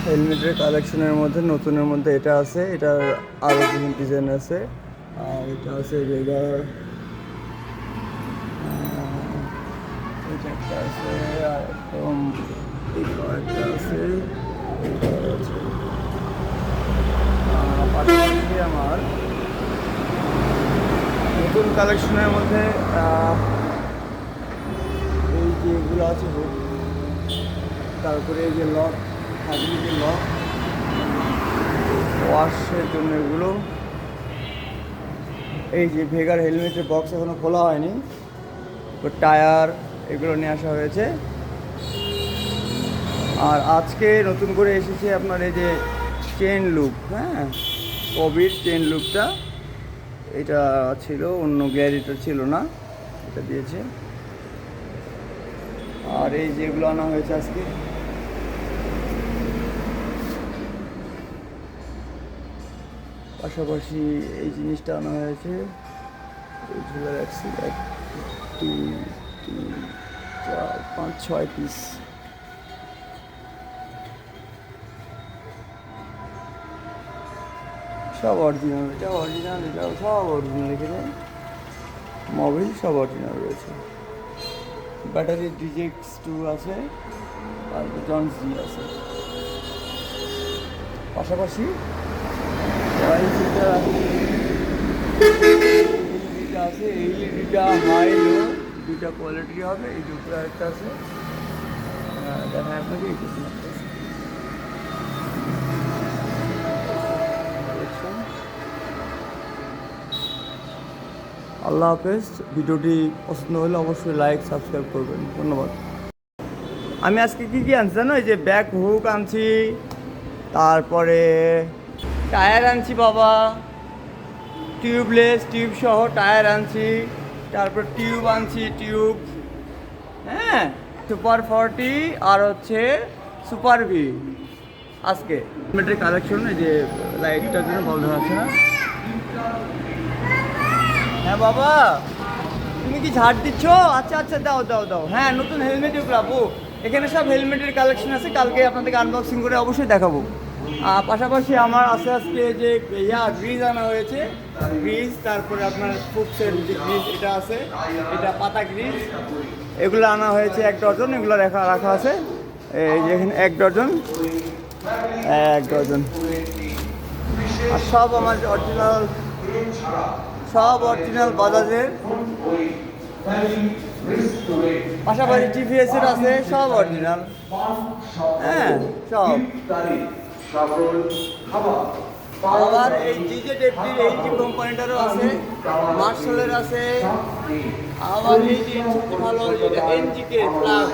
হেলমেটের কালেকশনের মধ্যে নতুনের মধ্যে এটা আছে, এটার আরও বিভিন্ন ডিজাইন আছে। আর এটা আছে ভেগার, এটা একটা আছে, আর একদম একটা আছে, পাশাপাশি আমার নতুন কালেকশনের মধ্যে এই যে এগুলো আছে হুক, তারপরে এই যে লক, হাজরি যে লক, ওয়াশের জন্য এগুলো, এই যে ভেগার হেলমেটের বক্স এখনো খোলা হয়নি, টায়ার এগুলো নিয়ে আসা হয়েছে। আর আজকে নতুন করে এসেছে আপনার এই যে চেন লুপ, হ্যাঁ, কবির চেন লুপটা, এটা ছিল অন্য গ্যারিটা ছিল না, এটা দিয়েছে। আর এই যেগুলো আনা হয়েছে আজকে, পাশাপাশি এই জিনিসটা আনা হয়েছে, এই ঝুলে রাখছি 1 2 3 4 5 6 পিস। সব অরিজিনাল, এটা অরিজিনাল, এটাও সব অরিজিনাল, এখানে মোবিল সব অরিজিনাল রয়েছে। ব্যাটারি DJX2 আছে, আর জনসি আছে। পাশাপাশি আছে, এই দুটা হাই লো দুটা কোয়ালিটি হবে। এই দুটো একটা আছে, দেখা আপনাকে এই দুটো আছে। আল্লাহ হাফেজ। ভিডিওটি পছন্দ হলে অবশ্যই লাইক সাবস্ক্রাইব করবেন, ধন্যবাদ। আমি আজকে কী আনছি জানো? এই যে ব্যাক হুক আনছি, তারপরে টায়ার আনছি বাবা, টিউবলেস টিউব সহ টায়ার আনছি, তারপর টিউব আনছি, টিউব, হ্যাঁ, সুপার 40 আর হচ্ছে সুপার ভি। আজকে হেলমেটের কালেকশন, এই যে লাইটটার জন্য ভালো দেখাচ্ছে না। হ্যাঁ বাবা, তুমি কি ঝাড় দিচ্ছ? আচ্ছা আচ্ছা, দাও দাও দাও। হ্যাঁ, নতুন হেলমেট পাবো এখানে, সব হেলমেটের কালেকশন আছে, কালকে আপনাদেরকে আনবক্সিং করে অবশ্যই দেখাবো। পাশাপাশি আমার আছে আজকে যে গ্রিজ আনা হয়েছে, গ্রিজ, তারপরে আপনার ফুটসের যে গ্রিজ এটা আছে, এটা পাতা গ্রিজ, এগুলো আনা হয়েছে 1 ডজন, এগুলো রাখা আছে এই যে এখানে 1 ডজন, 1 ডজন। আর সব আমার অরিজিনাল, সব অরিজিনাল বাজাজের, পাশাপাশি TVS-এর আছে, সব অরিজিনাল, হ্যাঁ সব। আবার এই DJFD-র এই যে কোম্পানিটারও আছে, মার্শালের আছে, আবার এই যে সবচেয়ে ভালো NGK প্লাগ।